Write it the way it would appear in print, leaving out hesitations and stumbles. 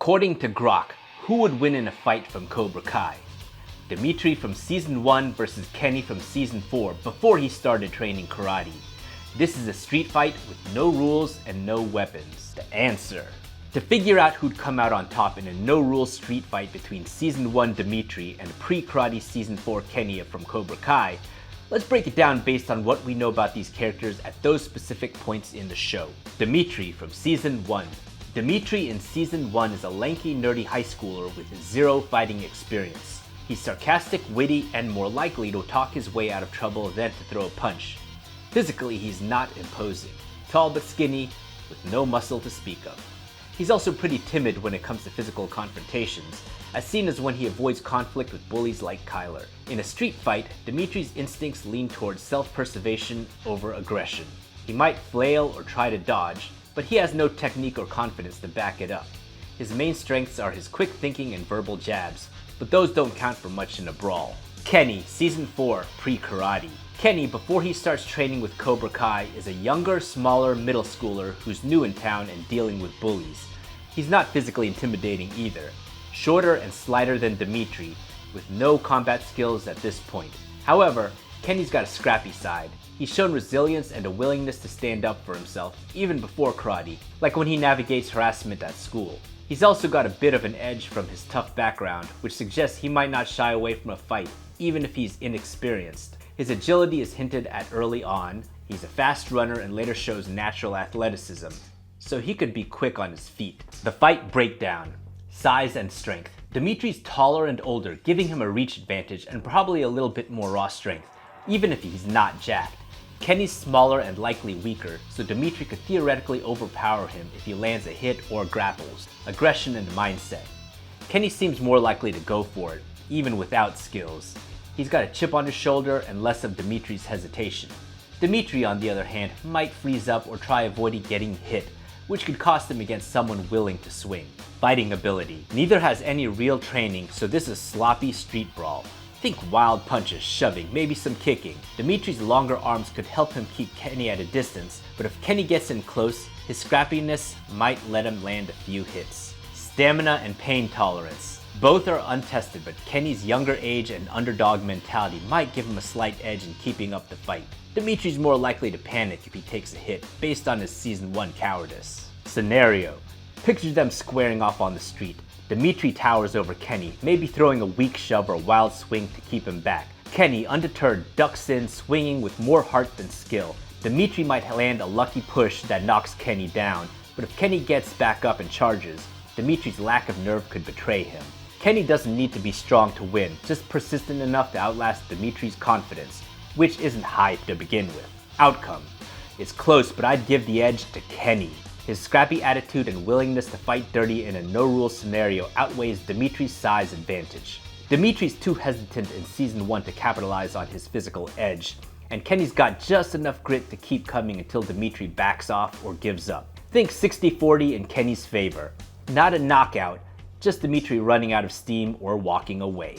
According to Grok, who would win in a fight from Cobra Kai? Demetri from Season 1 versus Kenny from Season 4 before he started training karate. This is a street fight with no rules and no weapons. The answer. To figure out who'd come out on top in a no-rules street fight between Season 1 Demetri and pre-karate Season 4 Kenny from Cobra Kai, let's break it down based on what we know about these characters at those specific points in the show. Demetri from Season 1. Demetri in Season 1 is a lanky, nerdy high schooler with zero fighting experience. He's sarcastic, witty, and more likely to talk his way out of trouble than to throw a punch. Physically, he's not imposing. Tall but skinny, with no muscle to speak of. He's also pretty timid when it comes to physical confrontations, as seen as when he avoids conflict with bullies like Kyler. In a street fight, Demetri's instincts lean towards self-preservation over aggression. He might flail or try to dodge, but he has no technique or confidence to back it up. His main strengths are his quick thinking and verbal jabs, but those don't count for much in a brawl. Kenny, Season 4, pre-karate. Kenny, before he starts training with Cobra Kai, is a younger, smaller middle schooler who's new in town and dealing with bullies. He's not physically intimidating either. Shorter and slighter than Demetri, with no combat skills at this point. However, Kenny's got a scrappy side. He's shown resilience and a willingness to stand up for himself, even before karate, like when he navigates harassment at school. He's also got a bit of an edge from his tough background, which suggests he might not shy away from a fight, even if he's inexperienced. His agility is hinted at early on, he's a fast runner and later shows natural athleticism, so he could be quick on his feet. The fight breakdown. Size and strength. Demetri's taller and older, giving him a reach advantage and probably a little bit more raw strength, even if he's not jacked. Kenny's smaller and likely weaker, so Demetri could theoretically overpower him if he lands a hit or grapples. Aggression and mindset. Kenny seems more likely to go for it, even without skills. He's got a chip on his shoulder and less of Demetri's hesitation. Demetri, on the other hand, might freeze up or try avoiding getting hit, which could cost him against someone willing to swing. Fighting ability. Neither has any real training, so this is sloppy street brawl. Think wild punches, shoving, maybe some kicking. Demetri's longer arms could help him keep Kenny at a distance, but if Kenny gets in close, his scrappiness might let him land a few hits. Stamina and pain tolerance. Both are untested, but Kenny's younger age and underdog mentality might give him a slight edge in keeping up the fight. Demetri's more likely to panic if he takes a hit, based on his Season 1 cowardice. Scenario. Picture them squaring off on the street. Demetri towers over Kenny, maybe throwing a weak shove or a wild swing to keep him back. Kenny, undeterred, ducks in, swinging with more heart than skill. Demetri might land a lucky push that knocks Kenny down, but if Kenny gets back up and charges, Demetri's lack of nerve could betray him. Kenny doesn't need to be strong to win, just persistent enough to outlast Demetri's confidence, which isn't high to begin with. Outcome. It's close, but I'd give the edge to Kenny. His scrappy attitude and willingness to fight dirty in a no-rules scenario outweighs Demetri's size advantage. Demetri's too hesitant in Season 1 to capitalize on his physical edge, and Kenny's got just enough grit to keep coming until Demetri backs off or gives up. Think 60-40 in Kenny's favor. Not a knockout, just Demetri running out of steam or walking away.